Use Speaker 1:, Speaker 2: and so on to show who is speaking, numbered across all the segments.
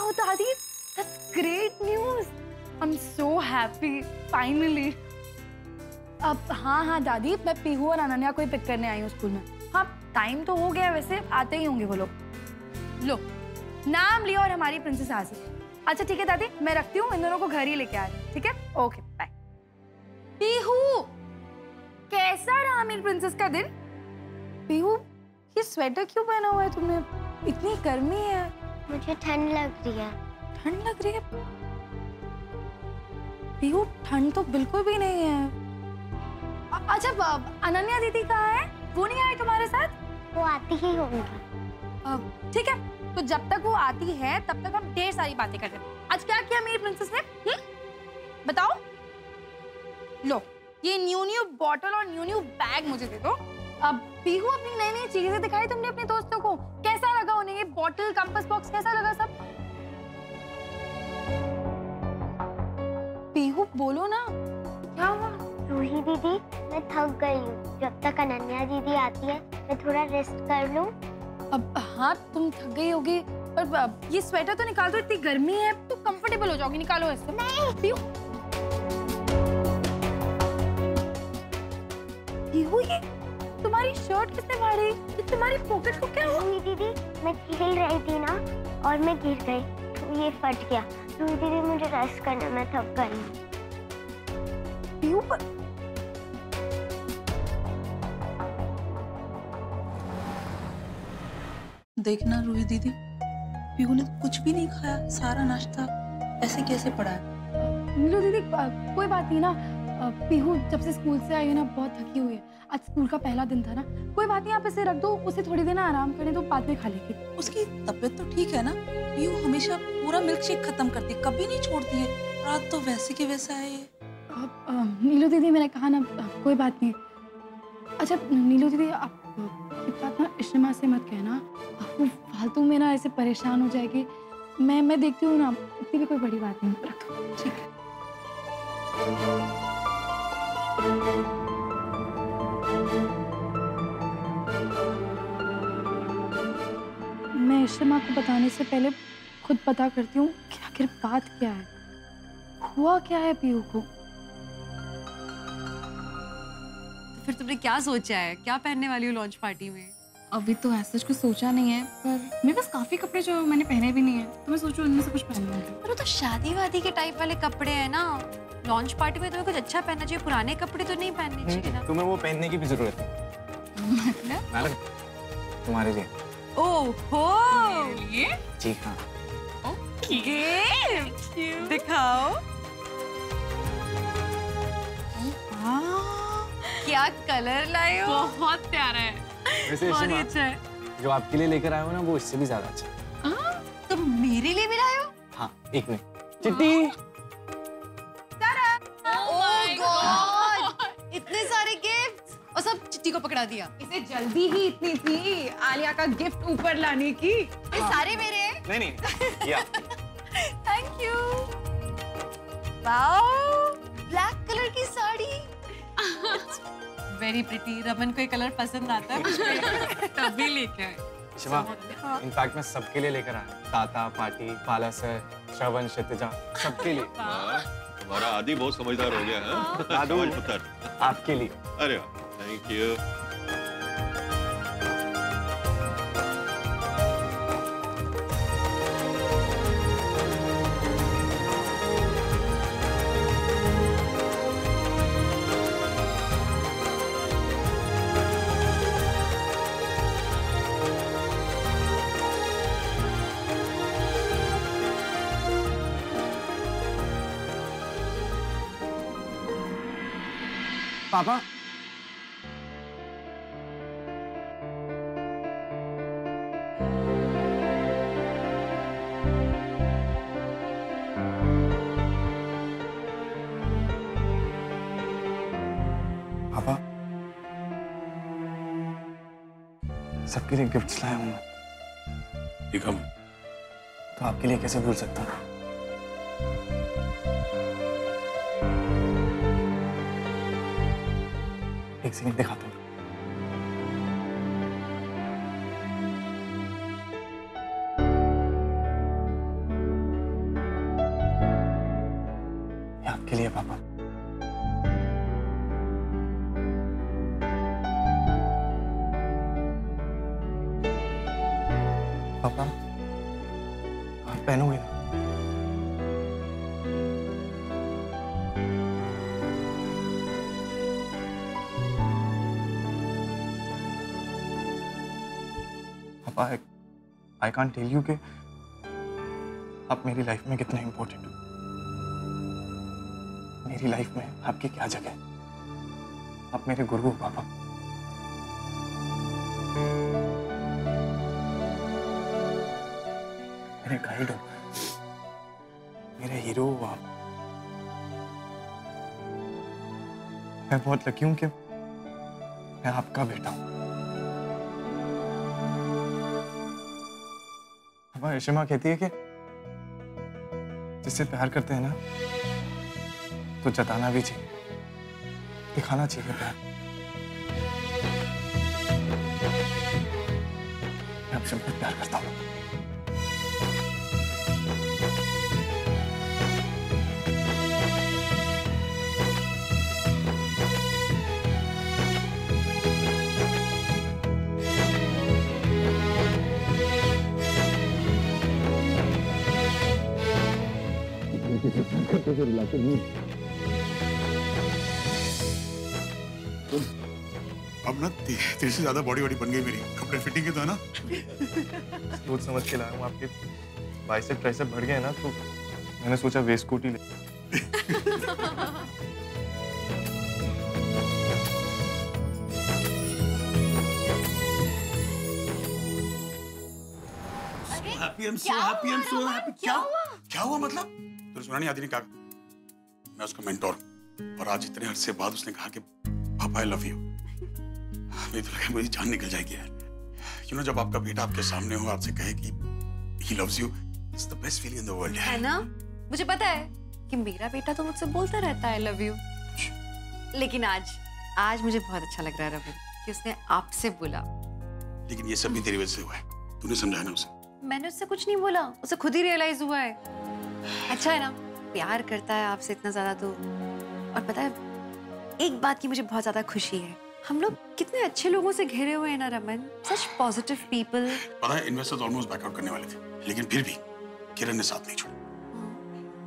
Speaker 1: Wow, Dadi, that's great news. I'm so happy. Finally. अब हाँ दादी, मैं पीहू और अनन्या को ही पिक करने आई हूँ स्कूल में। हाँ, टाइम तो हो गया, वैसे आते ही होंगे वो लोग। लो, नाम लिया और हमारी प्रिंसेस हाजिर। अच्छा ठीक है दादी, मैं रखती हूँ, इन दोनों को घर ही लेके आ रही हूँ, ठीक है? Okay, bye. पीहू, कैसा रहा मेरी प्रिंसेस का दिन? पीहू, ये स्वेटर क्यों पहना हुआ है तुमने? इतनी गर्मी है।
Speaker 2: मुझे ठंड लग रही है।
Speaker 1: ठंड लग रही है? पीहू, ठंड तो बिल्कुल भी नहीं है। अच्छा, अनन्या दीदी कहाँ है? वो नहीं आई तुम्हारे साथ?
Speaker 2: वो आती ही होंगी।
Speaker 1: ठीक है, तो जब तक वो आती है तब तक हम ढेर सारी बातें करते हैं। आज क्या किया मेरी प्रिंसेस ने? बताओ। लो, ये न्यू बॉटल और न्यू बैग मुझे दे दो। अब पीहू, अपनी नई नई चीजें दिखाई तुमने अपने दोस्तों को? कैसा लगा उन्हें ये बॉटल, कंपास बॉक्स, कैसा लगा सब? पीहू, बोलो ना, क्या हुआ?
Speaker 2: रूही दीदी, मैं थक गई हूँ। जब तक अनन्या दीदी आती है मैं थोड़ा रेस्ट कर लूँ।
Speaker 1: अब हाँ, तुम थक गई होगी, पर ये स्वेटर तो निकाल दो, इतनी गर्मी है तो कंफर्टेबल हो जाओगी, निकालो इससे।
Speaker 2: नहीं।
Speaker 1: पीहू, ये तुम्हारी शर्ट किसने फाड़ी? ये तुम्हारी पॉकेट को क्या हुआ?
Speaker 2: रूही दीदी, मैं खेल रही थी ना और मैं गिर गई तो ये फट गया। रूही दीदी, मुझे रेस्ट करना, मैं थक गई हूँ।
Speaker 1: पीहू, पर
Speaker 3: देखना रूही दीदी, पीहू ने कुछ भी नहीं खाया, सारा नाश्ता ऐसे कैसे पड़ा है?
Speaker 1: नीलू दीदी, कोई बात नहीं ना। पीहू जब से स्कूल से आई है ना, बहुत थकी हुई है। आज स्कूल का पहला दिन था ना, कोई बात नहीं, आप इसे रख दो, उसे थोड़ी देर ना आराम करने दो, बाद में खा लेगी।
Speaker 3: उसकी तबीयत तो ठीक है ना? पीहू हमेशा पूरा मिल्क शेक खत्म करती है, कभी नहीं छोड़ती है। रात तो वैसे के वैसा है ये।
Speaker 1: नीलू दीदी, मैंने कहा ना, कोई बात नहीं। अच्छा नीलू दीदी, आप ये बात ना इश्मा से मत कहना, वो फालतू में ना ऐसे परेशान हो जाएगी। मैं देखती हूँ ना, इतनी भी कोई बड़ी बात नहीं। रखो, ठीक है। मैं इश्मा को बताने से पहले खुद पता करती हूँ कि आखिर बात क्या है, हुआ क्या है पीहू को।
Speaker 4: तो फिर तुमने क्या सोचा है? क्या पहनने वाली हो लॉन्च पार्टी में?
Speaker 5: अभी तो ऐसा कुछ सोचा नहीं है, पर मेरे पास काफी कपड़े जो मैंने पहने भी नहीं है, तो मैं सोचूं उनमें से कुछ पहन लूंगी।
Speaker 4: पर वो तो शादी वादी के टाइप वाले कपड़े हैं ना। लॉन्च पार्टी में तुम्हें कुछ अच्छा पहनना चाहिए, पुराने कपड़े तो नहीं पहनने चाहिए ना।
Speaker 6: तुम्हें वो पहनने की भी जरूरत है।
Speaker 5: मतलब
Speaker 6: तुम्हारे लिए।
Speaker 4: ओहो,
Speaker 5: ये
Speaker 6: जी हाँ।
Speaker 4: गिफ्ट दिखाओ। क्या कलर लाए हो?
Speaker 5: बहुत प्यारा है।
Speaker 6: वैसे
Speaker 4: बहुत
Speaker 6: इश्मा,
Speaker 4: अच्छा है।
Speaker 6: जो आपके लिए लेकर आए हो ना, वो इससे भी ज्यादा अच्छा है।
Speaker 4: तुम मेरे लिए भी लाए हो?
Speaker 6: हाँ, एक मिनट। चिट्टी।
Speaker 4: ओह गॉड, इतने सारे गिफ्ट्स और सब चिट्टी को पकड़ा दिया।
Speaker 5: इसे जल्दी ही इतनी थी आलिया का गिफ्ट ऊपर लाने की।
Speaker 4: ये सारे मेरे हैं?
Speaker 6: नहीं, या।
Speaker 4: Thank you. Wow, black colour की साड़ी। Very pretty. रमन को ये कलर पसंद आता है,
Speaker 5: तभी लेके आए।
Speaker 6: शिवा, इनफैक्ट मैं सबके लिए लेकर आया। ताता, पाटी, बाला सर, श्रवण, क्षितिजा, सबके लिए।
Speaker 7: तुम्हारा आदि बहुत समझदार हो गया है।
Speaker 6: दादू,
Speaker 7: पुत्र,
Speaker 6: आपके लिए।
Speaker 7: अरे वाह, थैंक यू।
Speaker 6: पापा, पापा, सबके लिए गिफ्ट्स लाया हूँ मैं।
Speaker 7: दिखा।
Speaker 6: तो आपके लिए कैसे भूल सकता हूँ? एक सेकंड दिखाता हूँ। सबके लिए पापा। पापा आप पहनोगे ना? पापा आई कांट टेल यू कि आप मेरी लाइफ में कितने इंपॉर्टेंट हो। मेरी लाइफ में आपकी क्या जगह है? आप मेरे गुरु हो पापा। मेरे गाइड हो, मेरे हीरो हो आप। मैं बहुत लकी हूं कि मैं आपका बेटा हूं। पापा यशिमा कहती है कि जिससे प्यार करते हैं ना तो जताना भी चाहिए, दिखाना चाहिए प्यार। मैं आपसे बहुत प्यार करता हूँ।
Speaker 8: अब ना तेरे से ज्यादा बॉडी बन गई मेरी। कपड़े फिटिंग के तो है ना?
Speaker 6: सोच समझ के लाया हूँ। आपके बाइसेप ट्राइसेप बढ़ गए ना तो मैंने सोचा वेस्ट कोट ही ले।
Speaker 8: Happy, I am so happy, I am so happy. क्या हुआ मतलब? तो सुना नहीं आदि ने कहा मैं उसका मेंटोर हूं और आज इतने अरसे बाद उसने कहा कि पापा आई लव यू। मुझे तो लगा मेरी जान निकल जाएगी यार। यू नो जब आपका बेटा आपके सामने हो आपसे कहे कि he loves you, it's the best feeling in the world
Speaker 4: है ना? मुझे पता है कि मेरा बेटा तो मुझसे बोलता रहता है आई लव यू, लेकिन आज मुझे बहुत अच्छा लग रहा है रवि कि उसने आपसे बोला।
Speaker 8: लेकिन ये सब भी तेरी वजह से हुआ है। तूने समझाया ना उसे?
Speaker 4: मैंने उससे कुछ नहीं बोला, उसे खुद ही रियलाइज हुआ है। अच्छा है ना, प्यार करता है आपसे इतना ज्यादा तो। और पता है एक बात की मुझे बहुत ज्यादा खुशी है, हम लोग कितने अच्छे लोगों से घिरे हुए हैं ना रमन, सच पॉजिटिव पीपल।
Speaker 8: पता है इन्वेस्टर्स ऑलमोस्ट बैकआउट करने वाले थे, लेकिन फिर भी किरण ने साथ नहीं छोड़ा।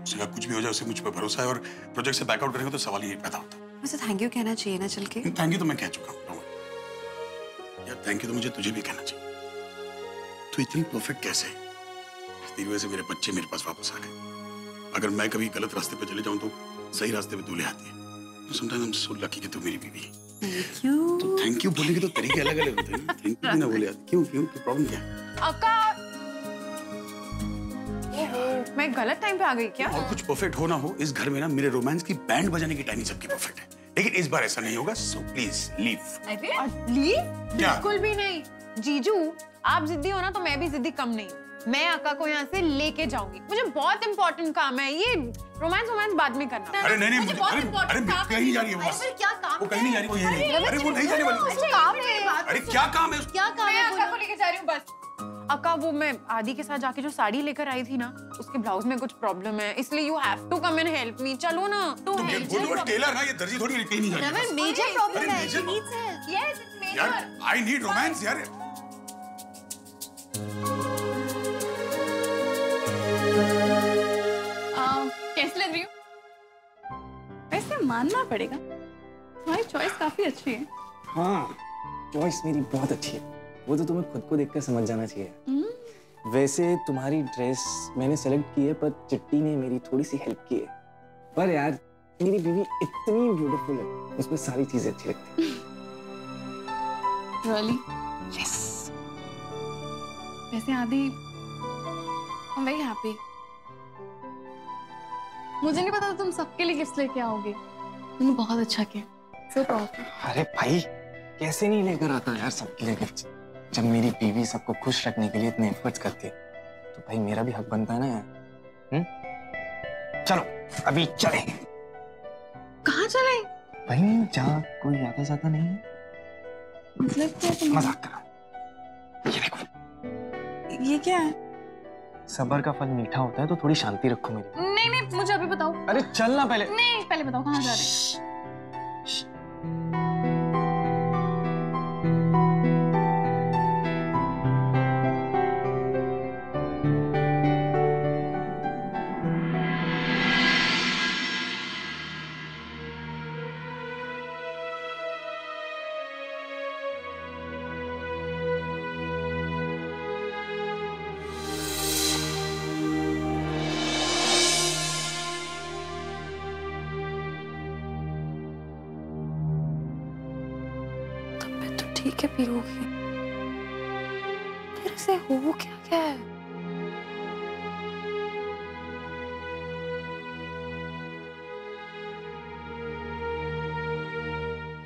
Speaker 8: उसने कहा कुछ भी हो जाए उसे मुझ पर भरोसा है और प्रोजेक्ट से बैकआउट करेंगे तो सवाल ही नहीं पैदा होता।
Speaker 4: मुझे थैंक यू कहना चाहिए ना चल के।
Speaker 8: थैंक यू तो मैं कह चुका हूँ यार, थैंक यू तो मुझे तुझे भी कहना चाहिए। तू इतनी परफेक्ट कैसे है? तेरी वजह से मेरे बच्चे मेरे पास वापस आ गए। अगर मैं कभी गलत रास्ते पे चले जाऊं तो सही रास्ते पे तू ले आती है। तो sometimes I am so lucky कि तू मेरी बीवी है।
Speaker 4: Thank you.
Speaker 8: तो थैंक यू बोलने के तो तरीके अलग अलग होते हैं। थैंक यू ना बोले यार, क्यों प्रॉब्लम क्या है?
Speaker 9: अक्का, मैं गलत टाइम पे आ गई क्या?
Speaker 8: और कुछ परफेक्ट हो ना हो इस घर में ना मेरे रोमांस की बैंड बजाने की टाइमिंग सबकी परफेक्ट है, लेकिन इस बार ऐसा नहीं होगा। So please leave.
Speaker 9: लीव? बिल्कुल भी नहीं। जीजू आप जिद्दी हो ना तो मैं भी जिद्दी कम नहीं। मैं अक्का को यहाँ से लेके जाऊंगी, मुझे बहुत इंपॉर्टेंट काम है। ये रोमांस बाद में करना।
Speaker 8: अरे नहीं मुझे अरे कहीं नहीं जा रही है वो।
Speaker 9: क्या काम?
Speaker 8: वो कहीं नहीं जा रही, वो यहीं है। अरे वो नहीं जाने वाली।
Speaker 9: काम है।
Speaker 8: अरे क्या काम है?
Speaker 9: क्या काम है? मैं अक्का को लेके जा रही हूँ बस। अक्का वो मैं आदि के साथ जाके जो साड़ी लेकर आई थी ना उसके ब्लाउज में कुछ प्रॉब्लम है, इसलिए you have to come and help me. चलो ना। तो
Speaker 8: टेलर ना, ये दर्जी थोड़ी कहीं नहीं जा रही।
Speaker 4: मेजर प्रॉब्लम है।
Speaker 9: Yes major.
Speaker 8: यार आई नीड रोमांस यार।
Speaker 5: कैसी लग रही हूँ? वैसे मानना पड़ेगा तुम्हारी चॉइस काफी अच्छी है।
Speaker 10: हाँ चॉइस मेरी बहुत अच्छी है, वो तो तुम्हें खुद को देखकर समझ जाना चाहिए। वैसे तुम्हारी ड्रेस मैंने सेलेक्ट की है पर चिट्टी ने मेरी थोड़ी सी हेल्प की है। पर यार मेरी बीवी इतनी ब्यूटीफुल है, उसमें सारी चीजें अच्छी लगती हैं।
Speaker 5: Really?
Speaker 10: Yes.
Speaker 5: वैसे आदि I'm very happy। मुझे नहीं पता था तुम सबके लिए गिफ्ट लेके आओगे, तुमने बहुत अच्छा किया। So proud।
Speaker 10: अरे भाई कैसे नहीं लेकर आता यार सबके लिए गिफ्ट। जब मेरी बीवी सबको खुश रखने के लिए इतने एफर्ट्स करती है तो भाई मेरा भी हक बनता है ना यार। चलो अभी चले।
Speaker 5: कहाँ चले?
Speaker 10: भाई जहाँ कोई आता जाता नहीं है।
Speaker 5: मतलब क्या?
Speaker 10: मजाक कर रहा हूँ। ये देखो।
Speaker 5: ये क्या है?
Speaker 10: सब्र का फल मीठा होता है, तो थोड़ी शांति रखो मेरी।
Speaker 5: नहीं नहीं, मुझे अभी बताओ।
Speaker 10: अरे चल ना पहले।
Speaker 5: नहीं, पहले बताओ कहाँ जा रहे हैं।
Speaker 4: ठीक है पीहू की, तेरे से हो क्या क्या है?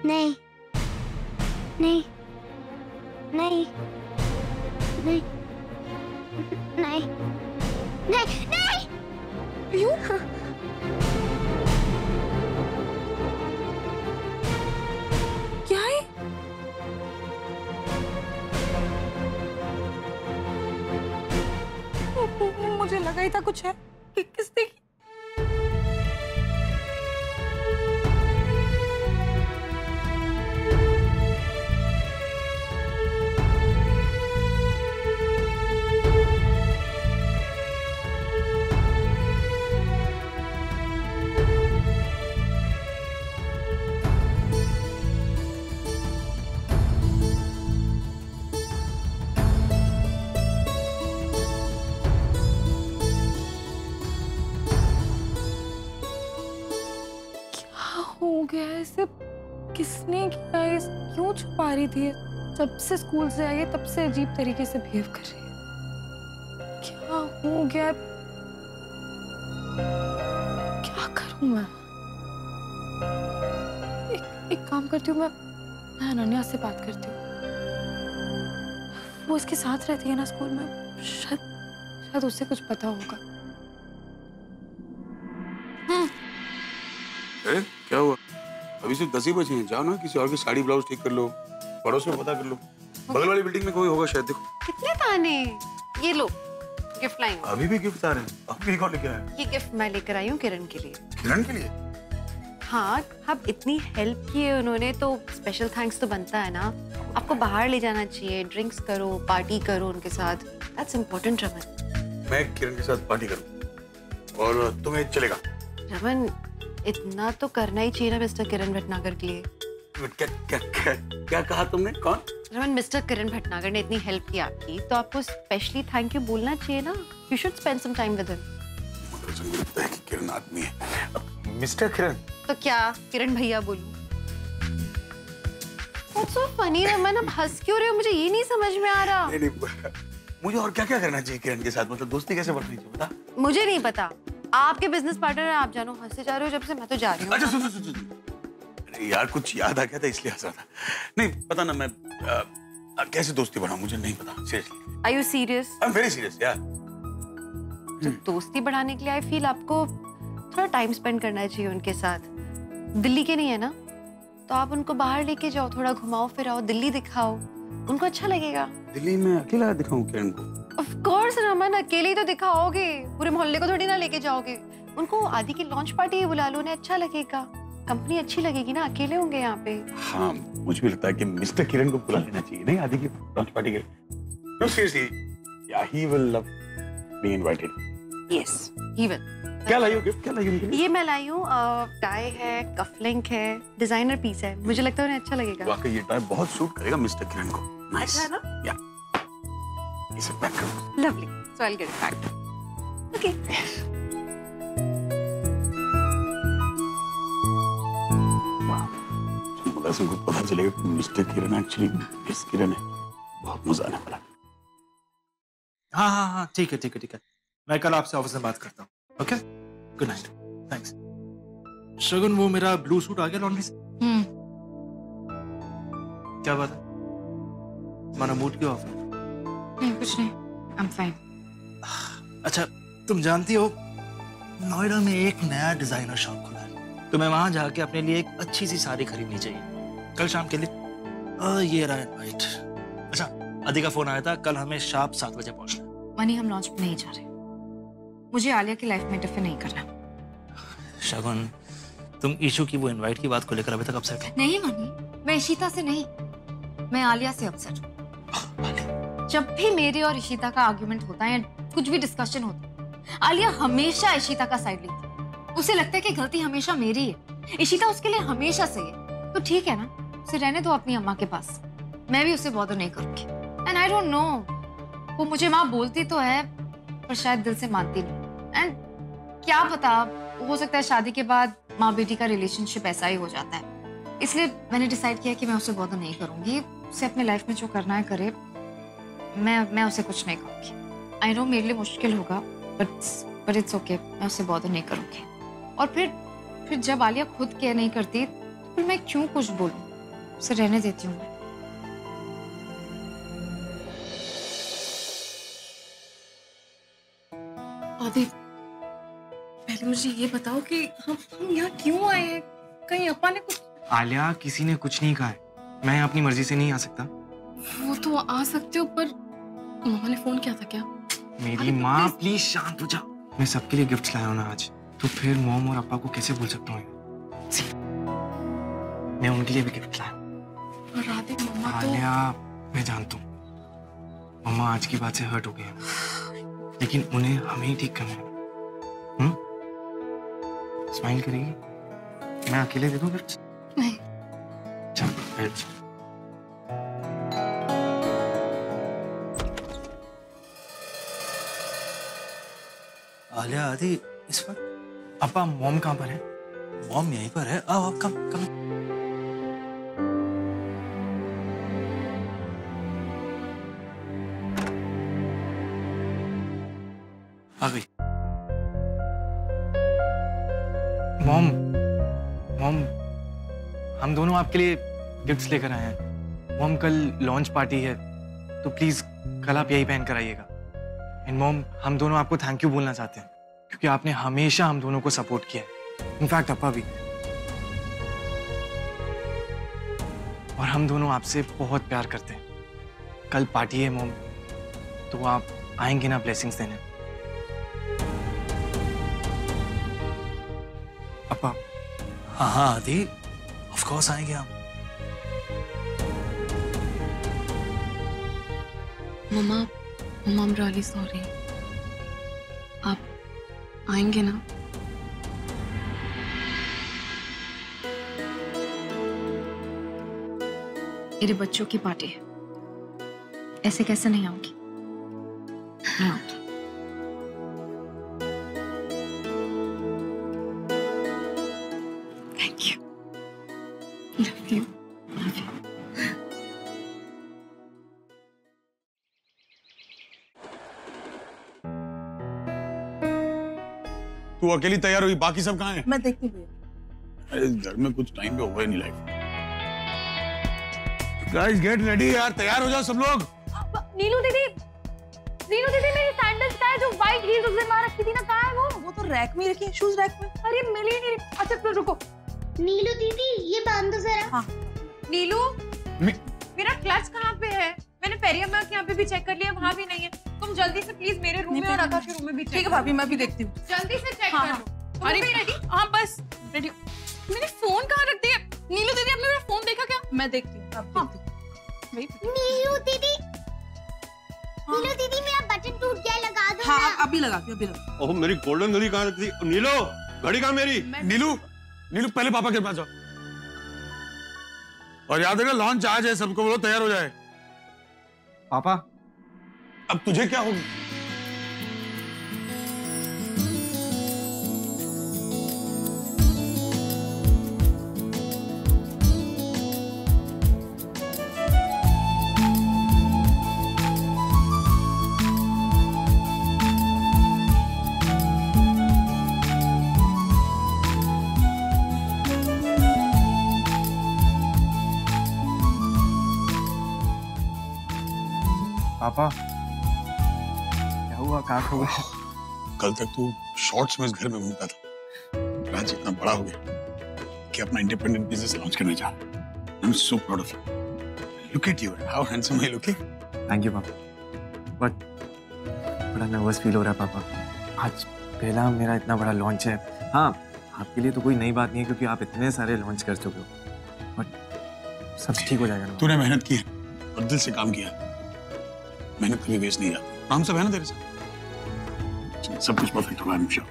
Speaker 2: नहीं नहीं नहीं नहीं नहीं नहीं नहीं
Speaker 4: पीहू क्या है? मुझे लगा ही था कुछ है। किसने की? हो गया है इसे? किसने किया है? क्यों छुपा रही थी? जब से स्कूल से आई है तब से अजीब तरीके से बिहेव कर रही है। क्या हो गया? क्या करूं मैं? एक काम करती हूँ, मैं अनन्या से बात करती हूँ। वो इसके साथ रहती है ना स्कूल में, शायद उससे कुछ पता होगा।
Speaker 8: अरे क्या हुआ? अभी सिर्फ 10 ही बजे हैं, जाओ ना किसी और की साड़ी ब्लाउज ठीक कर लो, पड़ोस में पता कर लो, बगल वाली बिल्डिंग में कोई होगा शायद। देखो
Speaker 4: कितने ताने। ये लो गिफ्ट लाई हूँ।
Speaker 8: अभी भी गिफ्ट आ रहे हैं? अभी कौन लेके आया?
Speaker 4: ये गिफ्ट मैं लेकर आई हूँ किरण के लिए।
Speaker 8: किरण के लिए?
Speaker 4: हाँ, अब इतनी हेल्प की है उन्होंने तो स्पेशल थैंक्स तो बनता है ना। आपको बाहर ले जाना चाहिए, ड्रिंक्स करो, पार्टी करो उनके साथ। That's important Raman.
Speaker 8: मैं किरण के साथ पार्टी करूँ और तुम्हें चलेगा?
Speaker 4: रमन इतना तो करना ही चाहिए ना मिस्टर किरण भटनागर के लिए।
Speaker 8: क्या क्या क्या, क्या कहा तुमने? कौन?
Speaker 4: रमन, मिस्टर किरण भटनागर ने इतनी हेल्प की आपकी, तो आपको स्पेशली थैंक यू बोलना चाहिए ना। You should spend some time with him.
Speaker 8: मुझे लगता है कि किरण आदमी है। मिस्टर किरण
Speaker 4: तो क्या किरण भैया बोलूं? What's so funny रमन, अब हंस क्यों रहे हो? मुझे ये नहीं समझ में आ रहा।
Speaker 8: नहीं, मुझे और क्या क्या करना चाहिए किरण के साथ? मतलब दोस्ती कैसे बढ़नी चाहिए बता?
Speaker 4: मुझे नहीं पता, आपके बिजनेस पार्टनर है, आप जानो। हंसे जा रहे हो जब से, मैं तो जा रही हूँ।
Speaker 8: अच्छा सुन। अरे यार कुछ याद आ गया था इसलिए हंसा था। नहीं पता ना मैं कैसे दोस्ती बढ़ाऊं, मुझे नहीं पता seriously.
Speaker 4: Are you serious?
Speaker 8: I'm very serious यार।
Speaker 4: तो दोस्ती बढ़ाने के लिए आई फील आपको थोड़ा टाइम स्पेंड करना चाहिए उनके साथ। दिल्ली के नहीं है ना, तो आप उनको बाहर लेके जाओ, थोड़ा घुमाओ फिराओ, दिल्ली दिखाओ, उनको अच्छा लगेगा।
Speaker 8: दिल्ली में अकेला दिखाऊं किरण को?
Speaker 4: Of course रमन, अकेले ही तो दिखाओगे, पूरे मोहल्ले को थोड़ी ना लेके जाओगे। उनको आदि की लॉन्च पार्टी बुला लो, उन्हें अच्छा लगेगा, कंपनी अच्छी लगेगी ना, अकेले होंगे यहाँ पे।
Speaker 8: हाँ मुझे भी लगता है कि मिस्टर किरण को बुला लेना चाहिए, नहीं आदि की लॉन्च पार्टी के लिए। No seriously, yeah, he will love being invited.
Speaker 4: Yes, he will.
Speaker 8: क्या लाई हो गिफ्ट? क्या लाई उनके लिए?
Speaker 4: ये मैं लाई हूँ, टाई है, कफलिंक है, डिजाइनर पीस है, मुझे लगता है उन्हें अच्छा लगेगा।
Speaker 8: वाकई ये टाई बहुत सूट करेगा मिस्टर किरण को। नाइस।
Speaker 4: अच्छा है ना?
Speaker 8: या इसे पैक करो।
Speaker 4: Lovely. So I'll get it packed. Okay.
Speaker 8: बस उनको पता चलेगा कि मिस्टर किरण एक्चुअली मिस किरण है, बहुत मजा आने वाला।
Speaker 11: हाँ ठीक है। मैं कल आपसे ऑफिस में बात करता हूँ। Okay, good night, thanks. Shagun, वो मेरा ब्लू सूट आ गया लॉन्ड्री से? क्या बात है? तुम्हारा मूड क्यों ऑफ है?
Speaker 5: नहीं कुछ नहीं, आई एम फाइन।
Speaker 11: अच्छा, तुम जानती हो नोएडा में एक नया डिजाइनर शॉप खुला है, तुम्हें वहां जाके अपने लिए एक अच्छी सी साड़ी खरीदनी चाहिए कल शाम के लिए। ये रहा इनवाइट। अच्छा, आदि का फोन आया था, कल हमें शार्प 7 बजे पहुंचना है।
Speaker 5: मनी, हम लॉन्च पे नहीं जा रहे।
Speaker 4: मुझे आलिया की लाइफ में इंटरफेयर नहीं करना।
Speaker 11: शगुन, तुम ईशू की वो इनवाइट की बात को लेकर अभी तक अपसेट हो?
Speaker 4: नहीं मनी, मैं इशिता से नहीं, मैं आलिया से अपसेट हूँ। जब भी मेरे और इशिता का आर्गुमेंट होता है, कुछ भी डिस्कशन होता है, आलिया हमेशा इशिता का साइड लेती है। उसे लगता है कि गलती हमेशा मेरी है, इशिता उसके लिए हमेशा सही है। तो ठीक है ना, उसे रहने दो अपनी अम्मा के पास, मैं भी उसे बॉदर नहीं करूंगी। एंड आई डोंट नो, वो मुझे माँ बोलती तो है पर शायद दिल से मानती नहीं। एंड क्या पता, हो सकता है शादी के बाद माँ बेटी का रिलेशनशिप ऐसा ही हो जाता है। इसलिए मैंने डिसाइड किया कि मैं उसे बॉदर नहीं करूंगी। उसे अपने लाइफ में जो करना है करे, मैं उसे कुछ नहीं कहूंगी। आई नो मेरे लिए मुश्किल होगा, बट इट्स ओके, मैं उसे बॉदर नहीं करूंगी। और फिर जब आलिया खुद केयर नहीं करती तो फिर मैं क्यों कुछ बोलूं, उसे रहने देती हूँ मैं।
Speaker 5: आदि, पहले मुझे ये बताओ कि हम यहाँ क्यों आए हैं? कहीं अपा ने कुछ?
Speaker 10: आलिया, किसी ने कुछ नहीं कहा है। मैं अपनी मर्जी से नहीं आ सकता।
Speaker 5: वो तो आ सकते हो, पर मामा ने फोन किया था क्या?
Speaker 10: मेरी माँ, प्लीज शांत हो जा। मैं सबके लिए गिफ्ट लाया हूँ ना आज, तो फिर मॉम और अप्पा को कैसे भूल सकता हूँ? मैं उनके लिए भी गिफ्ट लाया।
Speaker 5: और राधे मम्मा तो...
Speaker 10: आलिया, मैं जानता हूँ मम्मा आज की बात से हर्ट हो गए हैं, लेकिन उन्हें हमें ही ठीक करना है। स्माइल करेगी? मैं अकेले दे दूं गिफ्ट?
Speaker 5: नहीं।
Speaker 10: चल बैठ।
Speaker 11: आलिया, आदि इस वक्त?
Speaker 10: अप्पा, मॉम कहाँ पर है?
Speaker 11: मॉम यहीं पर है। आओ, कम कम। आ गई।
Speaker 10: मॉम, हम दोनों आपके लिए गिफ्ट्स लेकर आए हैं। मॉम, कल लॉन्च पार्टी है, तो प्लीज कल आप यही पहन कर आइएगा। एंड मॉम, हम दोनों आपको थैंक यू बोलना चाहते हैं, क्योंकि आपने हमेशा हम दोनों को सपोर्ट किया है। इनफैक्ट अप्पा भी। और हम दोनों आपसे बहुत प्यार करते हैं। कल पार्टी है मॉम, तो आप आएंगे ना ब्लेसिंग्स देने? अप्पा।
Speaker 11: हाँ आदि, ऑफ कोर्स आएंगे हम।
Speaker 5: मम्मा, I'm really sorry. आप आएंगे ना?
Speaker 4: मेरे बच्चों की पार्टी है, ऐसे कैसे नहीं आऊंगी? मैं आऊंगी।
Speaker 5: Thank you. Love you. Love you.
Speaker 8: तू अकेली तैयार हुई, बाकी सब कहाँ हैं?
Speaker 3: मैं देखती हूँ।
Speaker 8: अरे घर में कुछ टाइम पे हुआ ही नहीं लाइफ। गाइस गेट रेडी यार, तैयार हो जाओ सब लोग।
Speaker 1: नीलू दीदी मेरी सैंडल्स कहाँ है? जो व्हाइट हील्स उस दिन वहाँ रखी थी ना, कहाँ है वो?
Speaker 3: वो तो रैक में रखी है, शूज रैक में।
Speaker 1: अरे मिली ही नहीं। अच्छा तो रुको।
Speaker 2: नीलू दीदी ये बांध दो जरा।
Speaker 3: हाँ।
Speaker 9: नीलू, मेरा क्लच कहाँ पे है? मैंने पेरियम्मा के यहाँ पे भी चेक कर लिया, वहाँ भी नहीं है। तुम जल्दी से प्लीज मेरे रूम में और अका के रूम में भी चेक।
Speaker 3: ठीक है भाभी, मैं भी देखती हूँ।
Speaker 9: जल्दी से चेक
Speaker 3: हाँ,
Speaker 9: कर लो।
Speaker 5: अरे
Speaker 9: रेडी?
Speaker 5: हाँ बस रेडी। मैंने फोन कहाँ रख दिया? नीलू दीदी, आपने मेरा फोन देखा क्या? मैं देखती हूँ। हाँ।
Speaker 2: नीलू दीदी मेरा बटन टूट गया, लगा दो।
Speaker 3: हाँ अभी लगाती हूँ, अभी लगा।
Speaker 7: ओह, मेरी गोल्डन घड़ी कहाँ रखी? नीलो, घड़ी कहाँ मेरी?
Speaker 8: नीलू पहले पापा के पास जाओ। और याद रखना लॉन्च आज है, सबको बोलो तैयार हो जाए।
Speaker 10: पापा,
Speaker 8: अब तुझे क्या होगा?
Speaker 10: पापा क्या हुआ? कहाँ खो गए?
Speaker 8: कल तक तू शॉर्ट्स में इस घर में घूमता था, आज इतना बड़ा हो गया कि अपना इंडिपेंडेंट बिजनेस लॉन्च करने जा रहा है। I am so proud of you. Look at you, how handsome are you looking.
Speaker 10: Thank you पापा, बट बड़ा नर्वस फील हो रहा है पापा।
Speaker 6: आज पहला मेरा इतना बड़ा लॉन्च है। हाँ, आपके लिए तो कोई नई बात नहीं है क्योंकि आप इतने सारे लॉन्च कर चुके हो, बट सब ठीक हो जाएगा ना।
Speaker 8: तूने मेहनत की है और दिल से काम किया। मेहनत कभी वेस्ट नहीं जाती। काम सब है ना तेरे साथ, सब कुछ परफेक्ट होगा। I am sure.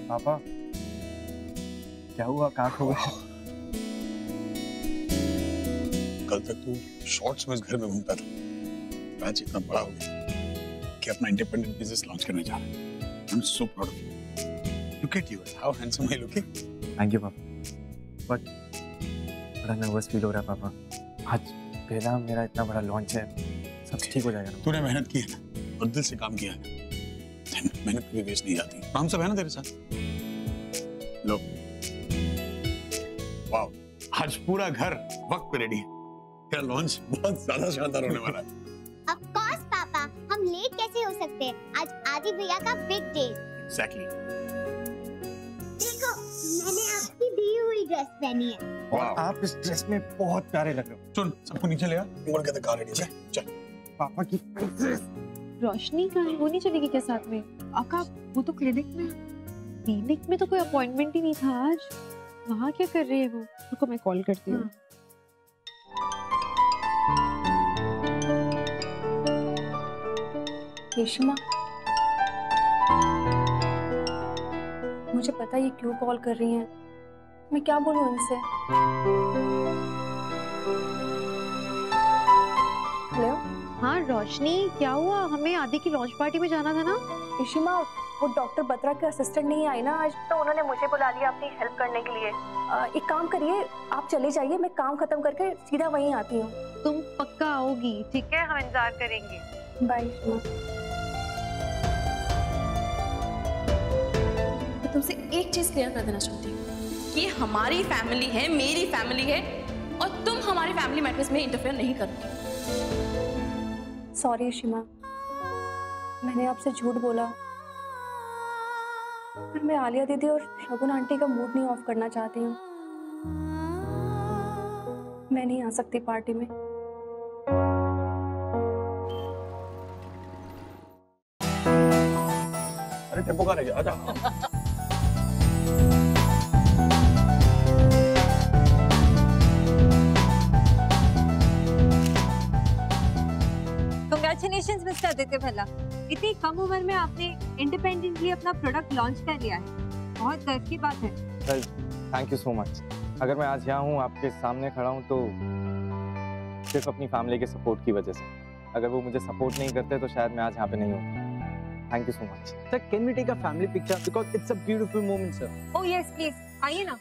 Speaker 6: पापा क्या हुआ, कहाँ खो गए?
Speaker 8: कल तक तू शॉर्ट्स में इस घर में घूमता था, आज इतना बड़ा हो गया कि अपना इंडिपेंडेंट बिजनेस लॉन्च करने जा रहा है। I am so proud of you. Look at you, how handsome are you looking.
Speaker 6: Thank you पापा, बट बड़ा नर्वस फील हो रहा है पापा। आज पहला मेरा इतना बड़ा लॉन्च है, सब ठीक हो जाएगा ना।
Speaker 8: तूने मेहनत की है ना और दिल से काम किया है। मेहनत कभी वेस्ट नहीं जाती। काम सब है ना तेरे साथ। लो, वाओ, आज पूरा घर वक्त पे रेडी है। तेरा लॉन्च बहुत ज्यादा शानदार होने वाला है।
Speaker 2: ऑफ कोर्स पापा, हम लेट कैसे हो सकते हैं? आज आदि भैया का बिग डे।
Speaker 8: एग्जैक्टली।
Speaker 2: देखो, मैंने आपकी दी हुई ड्रेस पहनी है।
Speaker 6: आप इस ड्रेस में बहुत प्यारे लग रहे हो।
Speaker 8: सुन, सबको नीचे ले आ। उमर कहते कार रेडी है। चल।
Speaker 6: पापा की
Speaker 9: रोशनी कहीं वो नहीं चलेगी क्या साथ में? आका वो तो क्लिनिक में तो कोई अपॉइंटमेंट ही नहीं था आज। वहाँ क्या कर रही है वो? रुको मैं कॉल करती हूँ।
Speaker 1: रेशमा, मुझे पता है ये क्यों कॉल कर रही हैं। मैं क्या बोलूं इनसे? हेलो।
Speaker 9: हाँ रोशनी, क्या हुआ? हमें आदि की लॉन्च पार्टी में जाना था ना।
Speaker 1: रेशमा, वो डॉक्टर बत्रा के असिस्टेंट नहीं आई ना आज, तो उन्होंने मुझे बुला लिया अपनी हेल्प करने के लिए। एक काम करिए, आप चले जाइए, मैं काम खत्म करके सीधा वहीं आती हूँ।
Speaker 9: तुम पक्का आओगी? ठीक है, हम इंतजार करेंगे।
Speaker 1: बाय।
Speaker 5: मैं तुमसे एक चीज क्लियर कर देना चाहती हूँ कि हमारी फैमिली है, मेरी फैमिली है, और तुम हमारी फैमिली मैटर्स में इंटरफेयर नहीं करोगे।
Speaker 1: सॉरी शीमा, मैंने आपसे झूठ बोला, पर मैं आलिया दीदी और शगुन आंटी का मूड नहीं ऑफ करना चाहती हूँ। मैं नहीं आ सकती पार्टी में।
Speaker 8: अरे टेम्पो कहाँ रह गया? आजा।
Speaker 12: Congratulations मिस्टर आदित्य भल्ला, इतनी कम उम्र में आपने इंडिपेंडेंटली अपना प्रोडक्ट लॉन्च कर लिया है, बहुत गर्व की बात है।
Speaker 6: Thank you so much. अगर मैं आज यहाँ हूँ, आपके सामने खड़ा हूँ, तो सिर्फ अपनी फैमिली के सपोर्ट की वजह से। अगर वो मुझे सपोर्ट नहीं करते तो शायद मैं आज यहाँ पे नहीं होता। Thank you so much.
Speaker 10: Sir, can we take a family picture because it's a beautiful moment sir.
Speaker 12: Oh yes please, आइए ना।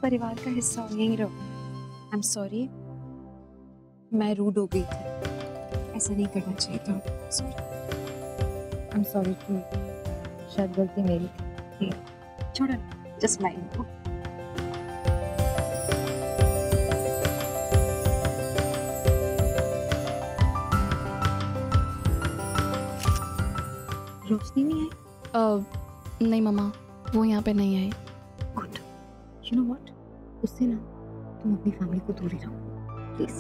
Speaker 9: परिवार का हिस्सा हो, यहीं रहो। आई एम सॉरी, मैं रूड हो गई थी, ऐसा नहीं करना चाहिए था। Sorry. I am sorry too, शायद गलती मेरी थी। छोड़ो, जस्ट माइंड। रोशनी नहीं आई?
Speaker 5: नहीं मम्मा, वो यहाँ पे नहीं आई।
Speaker 9: गुड। यू नो व्हाट, उससे ना तुम अपनी फैमिली को दूर ही रहो प्लीज।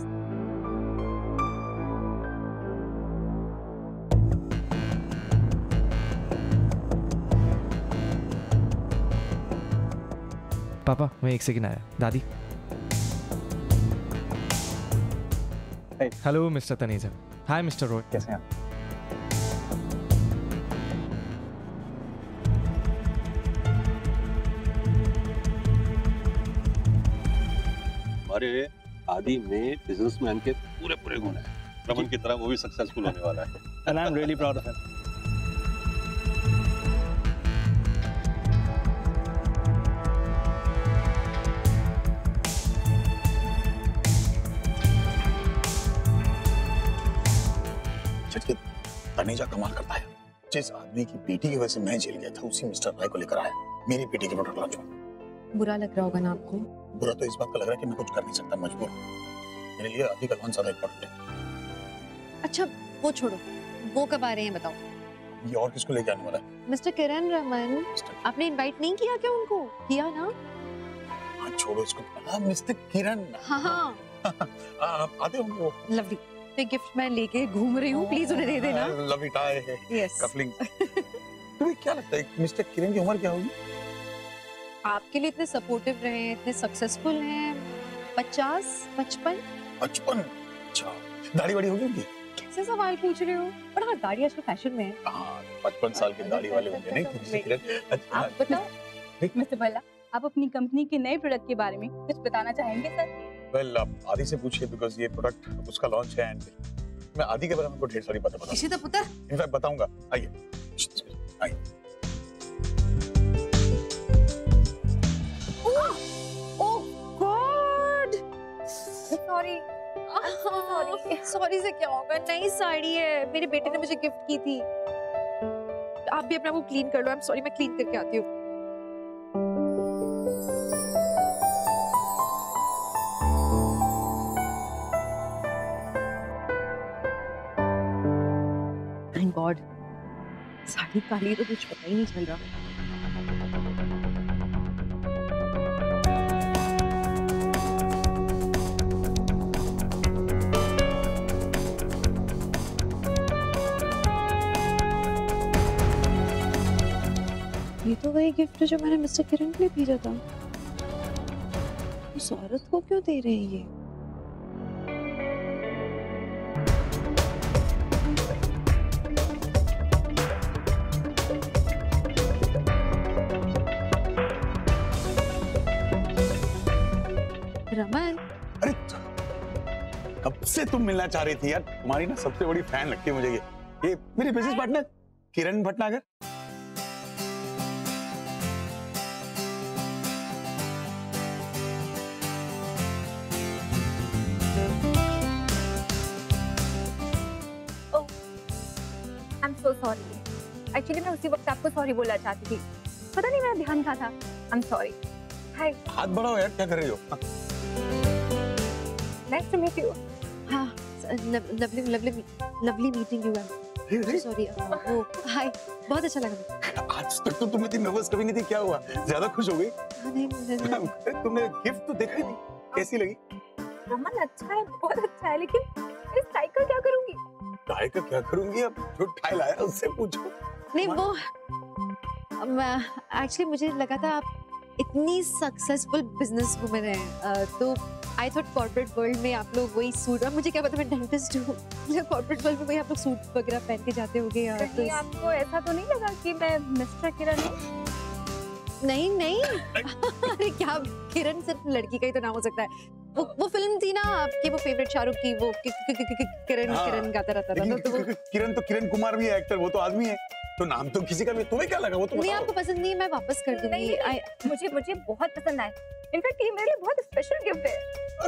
Speaker 10: पापा, मैं एक सेकंड आया। दादी। Hello mister Taneja. हाय मिस्टर रोहित।
Speaker 6: कैसे हैं आप?
Speaker 7: हमारे आदि में बिजनेसमैन के पूरे पूरे गुण हैं। रमन की तरह वो भी सक्सेसफुल होने वाला है।
Speaker 10: And I'm really proud of him.
Speaker 8: सच के तनेजा कमाल करता है। जिस आदमी की बेटी की वजह से मैं जेल गया था, उसी मिस्टर राय को लेकर आया मेरी बेटी के प्रोडक्ट लॉन्च में।
Speaker 9: बुरा लग रहा होगा ना आपको?
Speaker 8: बुरा तो इस बात का लग रहा है कि मैं कुछ कर नहीं सकता, मजबूर हूं। मेरे लिए आदि का लॉन्च ज्यादा इम्पोर्टेंट है।
Speaker 9: अच्छा वो छोड़ो, वो कब आ रहे हैं बताओ?
Speaker 8: ये और किसको लेके आने वाला है?
Speaker 9: मिस्टर किरण रमन, आपने इनवाइट नहीं किया क्या उनको? किया ना?
Speaker 8: हाँ छोड़ो इसको। मिस्टर किरण।
Speaker 9: हाँ
Speaker 8: आते होंगे वो।
Speaker 9: लवली, तो गिफ्ट मैं लेके घूम रही हूँ, प्लीज उन्हें दे देना।
Speaker 8: लवली टाई है,
Speaker 9: यस
Speaker 8: कपलिंग। तुम्हें क्या लगता है मिस्टर किरण की उम्र क्या होगी?
Speaker 9: आपके लिए इतने सपोर्टिव रहे हैं, इतने सक्सेसफुल हैं, 50, 55?
Speaker 8: 55? अच्छा, दाढ़ी वाड़ी होगी उनकी?
Speaker 9: कैसे सवाल पूछ रहे हो? पर हाँ, दाढ़ी आजकल फैशन में है।
Speaker 8: हाँ, 55 साल की दाढ़ी वाले होंगे नहीं मिस्टर किरण? अच्छा,
Speaker 1: आप बताओ मिस्टर भल्ला, आप अपनी कंपनी के नए प्रोडक्ट के बारे में कुछ बताना चाहेंगे सर?
Speaker 8: वेल आप आदि से पूछिए, बिकॉज़ ये प्रोडक्ट उसका लॉन्च है एंड मैं आदि के बारे में आपको ढेर सारी बातें बताऊंगा।
Speaker 3: इशिता पुत्र,
Speaker 8: इनफैक्ट बताऊंगा। आइए आइए।
Speaker 9: ओह गॉड, सॉरी सॉरी से क्या होगा? नई साड़ी है, मेरे बेटे ने मुझे गिफ्ट की थी। आप भी अपना वो क्लीन कर लो। आई एम सॉरी, मैं क्लीन करके आती हूँ। थैंक गॉड, साड़ी काली तो कुछ पता ही नहीं चल रहा। ये तो वही गिफ्ट है जो मैंने मिस्टर किरण के लिए भेजा था। उस औरत को क्यों दे रहे हैं ये? रमन,
Speaker 8: अरे कब से तुम मिलना चाह रही थी यार? तुम्हारी ना सबसे बड़ी फैन लगती है मुझे ये मेरी business partner Kiran Bhatnagar.
Speaker 1: I'm so sorry. Actually मैं उसी वक्त आपको सॉरी बोलना चाहती थी, पता नहीं मेरा ध्यान कहाँ था। I'm sorry. Hi.
Speaker 8: हाथ बढ़ाओ यार, क्या कर रही हो?
Speaker 1: Nice to meet you.
Speaker 9: हाँ, lovely meeting you. Sorry, वो हाय, बहुत अच्छा लगा।
Speaker 8: आज तक तो तुम इतनी नर्वस कभी नहीं थी, क्या हुआ? ज्यादा खुश हो गई?
Speaker 9: नहीं।
Speaker 8: तुमने गिफ्ट तो देखी थी, कैसी लगी?
Speaker 1: रमन अच्छा है, बहुत अच्छा है, लेकिन इस टाई का क्या करूंगी?
Speaker 8: टाई का क्या करूंगी? अब जो टाई लाया उससे पूछो।
Speaker 9: नहीं वो एक्चुअली मुझे लगा था आप इतनी सक्सेसफुल बिजनेस वुमन है, तो आई थॉट कॉर्पोरेट वर्ल्ड में आप लोग वही सूट, और मुझे क्या पता मैं डेंटिस्ट हूँ, कॉर्पोरेट वर्ल्ड में वही आप लोग सूट वगैरह पहन के जाते होंगे यार। तो
Speaker 1: आपको ऐसा तो नहीं लगा कि मैं मिस्टर किरण हूँ?
Speaker 9: नहीं अरे क्या, किरण सिर्फ लड़की का ही तो नाम हो सकता है। वो फिल्म थी ना आपकी, वो फेवरेट शाहरुख की, वो किरण गाता रहता था।
Speaker 8: किरण तो किरण कुमार भी है एक्टर, वो तो आदमी है, तो नाम तो किसी का भी। तुम्हें क्या लगा? वो तो
Speaker 9: नहीं, आपको पसंद नहीं है, मैं वापस कर दूंगी।
Speaker 1: मुझे बहुत पसंद आया। इनफैक्ट ये मेरे लिए बहुत स्पेशल गिफ्ट है।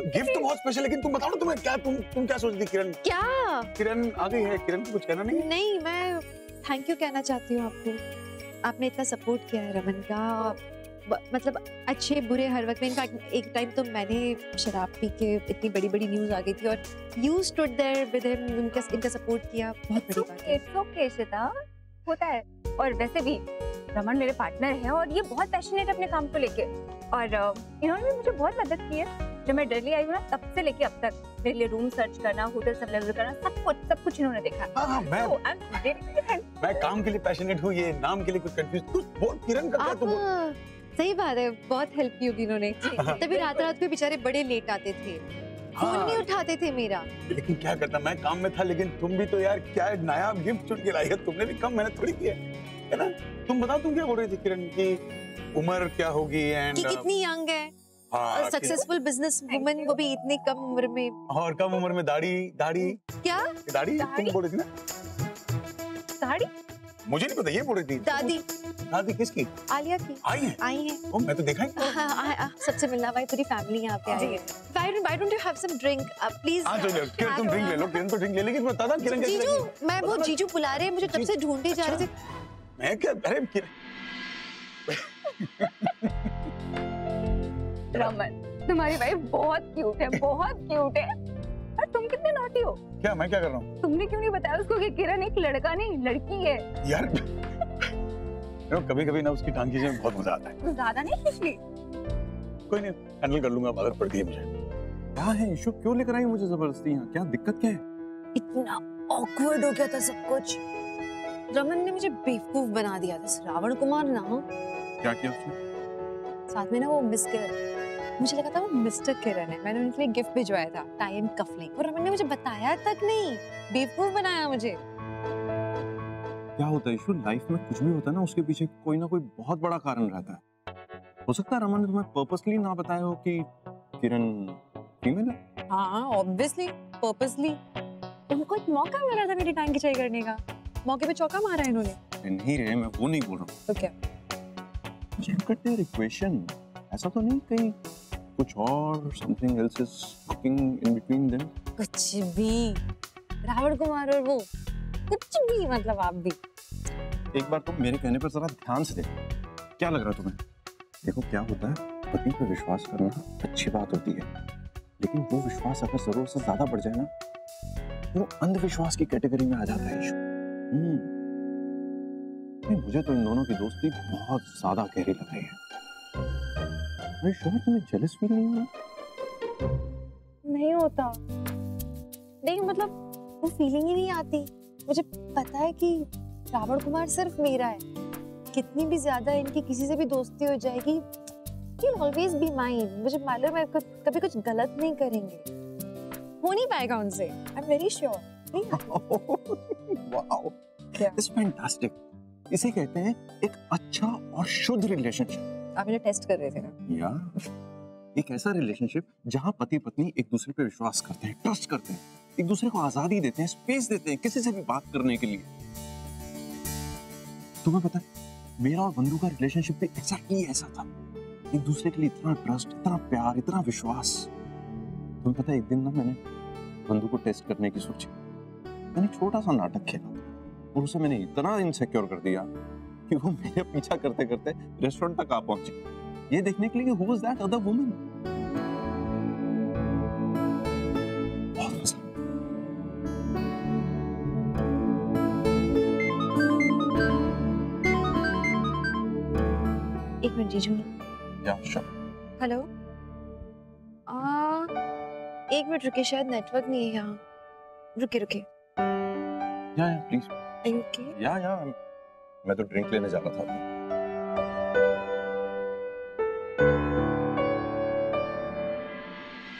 Speaker 8: गिफ्ट तो बहुत स्पेशल, लेकिन तुम बताओ ना, तुम्हें क्या, तुम क्या सोचती? किरण
Speaker 9: क्या?
Speaker 8: किरण आ गई है, किरण को कुछ कहना नहीं?
Speaker 9: नहीं, मैं थैंक यू कहना चाहती हूँ आपको। आपने इतना सपोर्ट किया है रमन का, मतलब अच्छे बुरे हर वक्त में। इनफैक्ट एक टाइम तो मैंने शराब पी के, इतनी बड़ी बड़ी न्यूज आ गई थी और you stood there with him, इनका सपोर्ट किया, बहुत बड़ी बात है।
Speaker 1: इट्स ओके श्वेता, होता है। और वैसे भी रमन मेरे पार्टनर है और ये बहुत पैशनेट अपने काम को लेके, और इन्होंने भी मुझे बहुत मदद की है। जब मैं दिल्ली आई हूँ ना, तब से लेके अब तक मेरे लिए रूम सर्च करना, होटल अवेलेबल करना, सब कुछ इन्होंने देखा।
Speaker 8: हाँ, मैं काम के लिए पैशनेट हूँ, ये नाम के लिए कुछ कंफ्यूज। कुछ बोल किरण का, तो बोल।
Speaker 9: सही बात है, बहुत हेल्प की होगी इन्होंने। तभी रात को बेचारे बड़े लेट आते थे, फोन नहीं उठाते थे मेरा।
Speaker 8: लेकिन क्या करता, मैं काम में था। लेकिन तुम भी तो यार क्या नायाब गिफ्ट चुन के लाई है, तुमने भी कम मेहनत थोड़ी की है ना? तुम बताओ, तुम क्या बोल रही थी किरण की उम्र क्या होगी? एंड
Speaker 9: कितनी यंग है, सक्सेसफुल बिजनेस वुमन, वो भी इतनी कम उम्र में।
Speaker 8: और कम उम्र में दाढ़ी
Speaker 9: क्या?
Speaker 8: दाढ़ी तुम बोल रही थी ना?
Speaker 1: दाढ़ी?
Speaker 8: मुझे नहीं पता, ये बोल रही थी।
Speaker 9: दादी।
Speaker 8: दादी किसकी?
Speaker 9: आलिया की।
Speaker 8: आई है?
Speaker 9: आई है।
Speaker 8: ओ, मैं तो देखा ही नहीं।
Speaker 9: हाँ, सबसे मिलना भाई, पूरी फैमिली यहाँ पे आई है। Why don't you have some drink, please?
Speaker 8: हाँ चलो, किरण तुम ड्रिंक ले लो, किरण तो ड्रिंक ले लेगी, बता ना किरण कैसी लगी?
Speaker 9: जीजू, मैं वो जीजू बुला रहे हैं, मुझे तब से ढूंढे जा रहे थे।
Speaker 8: मैं क्या, अरे किरण।
Speaker 12: रमन, तुम्हारी वाइफ बहुत क्यूट है, बहुत क्यूट है। और तुम कितने नॉटी हो?
Speaker 8: क्या मैं क्या कर रहा हूँ?
Speaker 12: तुमने क्यों नहीं बताया उसको कि किरण एक लड़का नहीं लड़की है?
Speaker 8: यार कभी-कभी ना उसकी टांग खींचने में बहुत मजा आता है।
Speaker 12: ज्यादा नहीं खींच ली?
Speaker 8: कोई नहीं, हैंडल कर लूंगा, आदत पड़ गई है मुझे। क्या है इशू, क्यों लेकर आई मुझे जबरदस्ती यहाँ? क्या दिक्कत क्या है?
Speaker 9: इतना ऑकवर्ड हो गया था सब कुछ। रमन ने मुझे बेवकूफ बना दिया था। रावण कुमार ना,
Speaker 8: क्या किया उसने?
Speaker 9: साथ में ना वो मिस किरण, मुझे लगा था वो मिस्टर किरण है। मैंने उनके लिए गिफ्ट भिजवाया था, टाई एंड कफलिंग, और रमन ने मुझे बताया तक नहीं, बेवकूफ बनाया मुझे।
Speaker 6: क्या होता है इशू, लाइफ में कुछ भी होता है ना, उसके पीछे कोई ना कोई बहुत बड़ा कारण रहता है। हो सकता है रमन ने तुम्हें पर्पसली ना बताया हो कि किरण फीमेल है।
Speaker 9: हाँ, ऑब्वियसली पर्पसली। उनको एक मौका मिला था मेरी टांग खिंचाई करने का, मौके पे चौका मारा है इन्होंने।
Speaker 6: नहीं रे, मैं वो नहीं बोल रहा हूँ।
Speaker 9: तो क्या?
Speaker 6: Look at their equation. ऐसा तो नहीं कहीं कुछ और something else is cooking in between them?
Speaker 9: कुछ भी, रावण कुमार और वो, कुछ भी, मतलब आप भी।
Speaker 6: एक बार तुम मेरे कहने पर जरा ध्यान से देखो, क्या लग रहा है तुम्हें? देखो क्या होता है, पति पे विश्वास करना अच्छी बात होती है, लेकिन वो विश्वास अगर जरूरत से ज्यादा बढ़ जाए ना, वो अंधविश्वास की कैटेगरी में आ जाता है। नहीं, मुझे तो इन दोनों की दोस्ती बहुत ज्यादा गहरी लग रही है। अरे शोभा, तुम्हें जेलस फील नहीं हुआ?
Speaker 9: नहीं होता, नहीं मतलब वो फीलिंग ही नहीं आती। मुझे पता है कि रावण कुमार सिर्फ मेरा है, कितनी भी ज्यादा इनकी किसी से भी दोस्ती हो जाएगी, he'll always be mine। मुझे मालूम है कभी कुछ गलत नहीं करेंगे, हो नहीं पाएगा उनसे, I'm very sure।
Speaker 6: Wow, it's fantastic। इसे कहते हैं एक अच्छा और शुद्ध रिलेशनशिप।
Speaker 9: आप मुझे टेस्ट कर रहे थे ना?
Speaker 6: यार, एक ऐसा रिलेशनशिप जहां पति पत्नी एक दूसरे पे विश्वास करते हैं, ट्रस्ट करते हैं, एक दूसरे को आजादी देते हैं, स्पेस देते हैं किसी से भी बात करने के लिए। तुम्हें पता है, मेरा और बंधु का रिलेशनशिप भी एक्जैक्टली ऐसा था। एक दूसरे के लिए इतना ट्रस्ट, इतना प्यार, इतना विश्वास। तुम्हें पता है, एक दिन ना मैंने बंधु को टेस्ट करने की सोची। मैंने छोटा सा नाटक खेला और उसे मैंने इतना इनसिक्योर कर दिया कि वो मेरे पीछा करते करते रेस्टोरेंट तक आ पहुंची, ये देखने के लिए कि who was that other woman। बहुत मजा।
Speaker 9: एक मिनट जीजू।
Speaker 6: या श्योर।
Speaker 9: हेलो, एक मिनट रुके, शायद नेटवर्क नहीं है यहाँ। रुके रुके।
Speaker 6: या प्लीज।
Speaker 9: Are you okay?
Speaker 6: या मैं तो ड्रिंक लेने जा रहा था।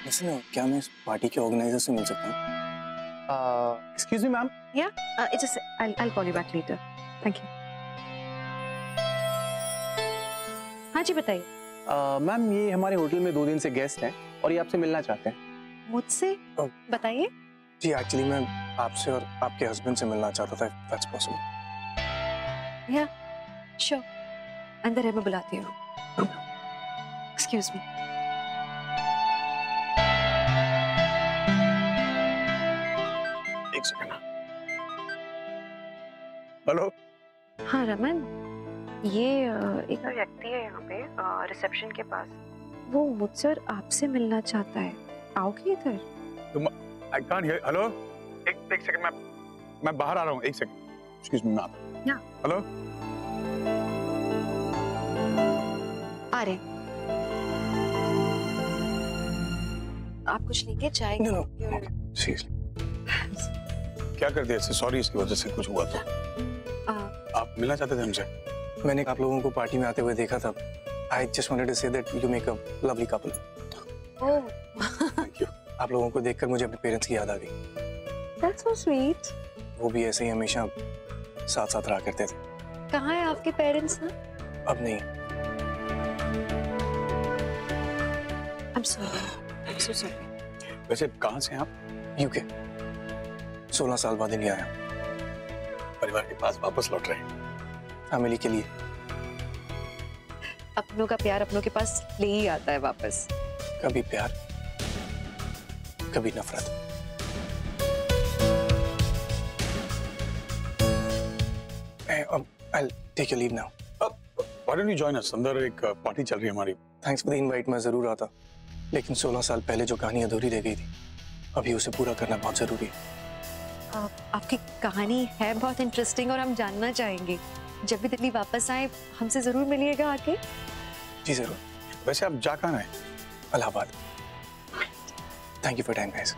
Speaker 10: वैसे क्या मैं इस पार्टी के ऑर्गेनाइजर से मिल सकता हूँ? Excuse me ma'am.
Speaker 4: Yeah, it's just I'll call you back later. Thank you. हाँ जी बताइए।
Speaker 10: मैम, ये हमारे होटल में 2 दिन से गेस्ट हैं और ये आपसे मिलना चाहते हैं।
Speaker 4: मुझसे? बताइए।
Speaker 10: जी, एक्चुअली मैं आपसे और आपके हस्बैंड से मिलना चाहता था, if that's possible।
Speaker 4: Yeah, sure. अंदर है, मैं बुलाती हूँ। Excuse me.
Speaker 8: एक सेकंड। हेलो।
Speaker 4: हाँ रमन, ये एक व्यक्ति है यहाँ पे रिसेप्शन के पास, वो मुझसे और आपसे मिलना चाहता है। आओगे इधर?
Speaker 8: तुम I can't hear। हेलो, एक सेकंड, मैं बाहर आ रहा हूँ, एक सेकंड। एक्सक्यूज मी, मैं आता हूँ।
Speaker 4: Yeah.
Speaker 8: हेलो।
Speaker 4: आ रहे। आप कुछ लेंगे? चाय?
Speaker 10: No, seriously।
Speaker 8: क्या कर दिया? सॉरी, इसकी वजह से कुछ हुआ तो। आप मिलना चाहते थे हमसे?
Speaker 10: मैंने आप लोगों को पार्टी में आते हुए देखा था। I just wanted to say that you make a lovely couple।
Speaker 4: Oh,
Speaker 8: Thank you।
Speaker 10: आप लोगों को देखकर मुझे अपने पेरेंट्स की याद आ गई।
Speaker 4: that's so sweet।
Speaker 10: वो भी ऐसे ही हमेशा साथ साथ रहा करते थे।
Speaker 4: कहाँ है आपके पेरेंट्स? ना
Speaker 10: अब नहीं।
Speaker 4: I'm sorry, I'm so sorry।
Speaker 8: वैसे कहाँ से हैं आप?
Speaker 10: यूके। 16 साल बाद इंडिया आया।
Speaker 8: परिवार के पास वापस लौट रहे हैं।
Speaker 10: फैमिली के लिए।
Speaker 4: अपनों का प्यार अपनों के पास ले ही आता है वापस।
Speaker 10: कभी प्यार, कभी नफरत। I'll take your leave now.
Speaker 8: Why don't you join us? अंदर एक पार्टी चल रही है हमारी।
Speaker 10: Thanks for the invite, मैं जरूर आता, लेकिन 16 साल पहले जो कहानी अधूरी रह गई थी, अभी उसे पूरा करना बहुत जरूरी है।
Speaker 4: आपकी कहानी है बहुत इंटरेस्टिंग और हम जानना चाहेंगे। जब भी दिल्ली वापस आए हमसे जरूर मिलिएगा आके।
Speaker 10: जी जरूर।
Speaker 8: वैसे आप जा कहाँ हैं?
Speaker 10: Allahabad. Thank you for your time, guys.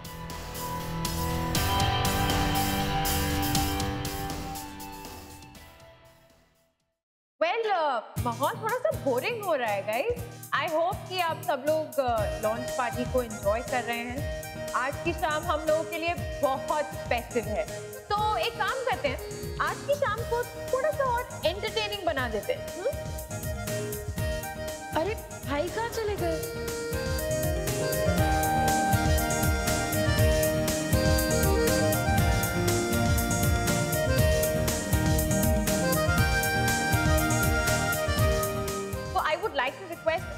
Speaker 13: माहौल थोड़ा सा बोरिंग हो रहा है गाइस। आई होप कि आप सब लोग लॉन्च पार्टी को एंजॉय कर रहे हैं। आज की शाम हम लोगों के लिए बहुत स्पेशल है, तो एक काम करते हैं, आज की शाम को थोड़ा सा और एंटरटेनिंग बना देते हैं। अरे भाई कहाँ चले गए?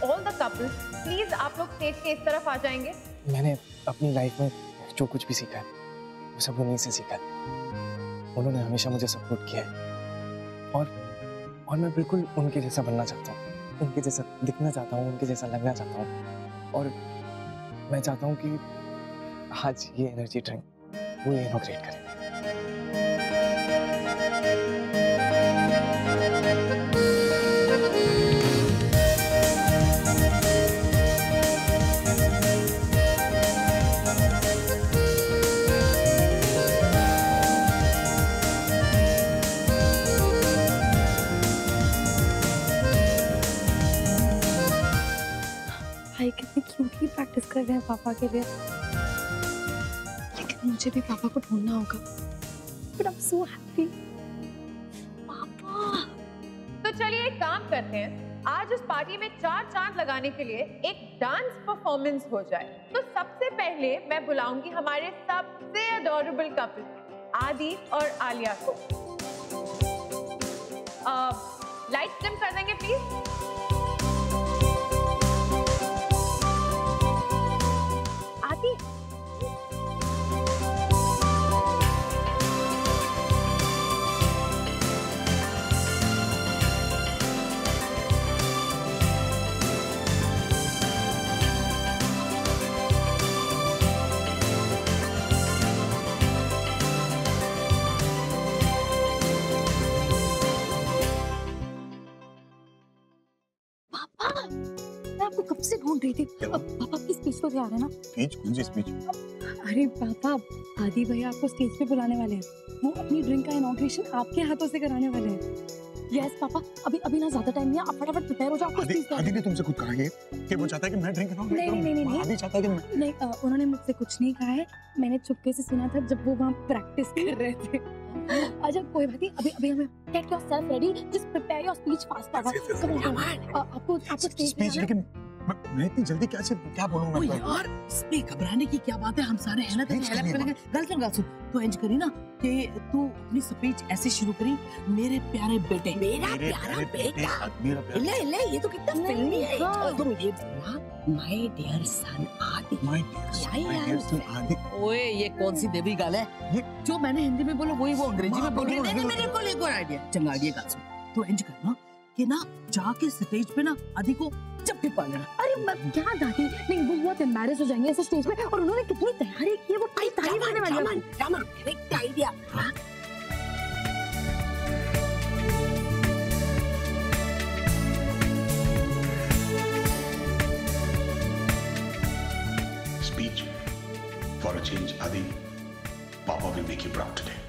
Speaker 13: ऑल द कपल्स प्लीज आप लोग स्टेज के इस तरफ आ जाएंगे।
Speaker 10: मैंने अपनी लाइफ में जो कुछ भी सीखा है वो सब उन्हीं से सीखा है। उन्होंने हमेशा मुझे सपोर्ट किया है और मैं बिल्कुल उनके जैसा बनना चाहता हूँ, उनके जैसा दिखना चाहता हूँ, उनके जैसा लगना चाहता हूँ। और मैं चाहता हूँ कि आज ये एनर्जी ड्रिंक वो इनॉग्रेट करें।
Speaker 1: भाई कितनी क्यूटली प्रैक्टिस कर रहे हैं पापा के लिए, लेकिन मुझे भी पापा को ढूंढना होगा। But I'm so happy. पापा।
Speaker 13: तो चलिए एक काम करते हैं, आज इस पार्टी में 4 चांद लगाने के लिए एक डांस परफॉर्मेंस हो जाए। तो सबसे पहले मैं बुलाऊंगी हमारे सबसे अडोरेबल कपल आदि और आलिया को। लाइट्स डिम कर देंगे प्लीज।
Speaker 1: कब से ढूंढ रही थी। अब पापा की स्पीच तो तैयार है ना?
Speaker 8: स्पीच? कौन सी स्पीच?
Speaker 1: अरे पापा, आदि भैया आपको स्टेज पे बुलाने वाले हैं। वो अपनी ड्रिंक का इनॉग्रेशन आपके हाथों से कराने वाले हैं। यस पापा, अभी ना ज्यादा टाइम नहीं है, आप फटाफट प्रिपेयर हो जाओ।
Speaker 8: आदि ने तुमसे खुद कहा ये कि वो चाहता है कि मैं ड्रिंक इनॉग्रेट करूं।
Speaker 1: नहीं
Speaker 8: आदि चाहता है कि
Speaker 1: नहीं, उन्होंने मुझसे कुछ नहीं कहा है। मैंने चुपके से सुना था जब वो वहाँ प्रैक्टिस कर रहे थे। अच्छा कोई बात नहीं, अभी हमें get yourself ready, just prepare your speech fast. आपको स्टेज पे
Speaker 8: स्पीच, लेकिन मैं इतनी जल्दी क्या बोलूंगा?
Speaker 14: यार इसमें घबराने की क्या बात है, हम सारे हैं ना, तेरी हेल्प करेंगे। गल सुन, तो इंज करी ना कि तू अपनी स्पीच ऐसे शुरू करी, मेरे प्यारे बेटे। मेरा प्यारा बेटा, ले ये तो कितना फिल्मी है। तुम ये बोला माय डियर सन आदि। माय डियर सन आदि। ओए ये कौन सी देवी गाल है? जो मैंने हिंदी में बोला वही वो अंग्रेजी में बोल रही है। मेरे को एक और आइडिया, चंगा आइडिया का सुन। तो इंज करना कि ना जाके स्टेज पे ना आदि को चप्पी पा लेना।
Speaker 1: अरे क्या दादी, नहीं वो बहुत एम्बैरेस हो जाएंगे ऐसे स्टेज पे, और उन्होंने कितनी तैयारी की है, वो तारीफ करने वाले हैं।
Speaker 14: रामन एक idea.
Speaker 8: Speech for a change, Adi. Papa will make you proud today.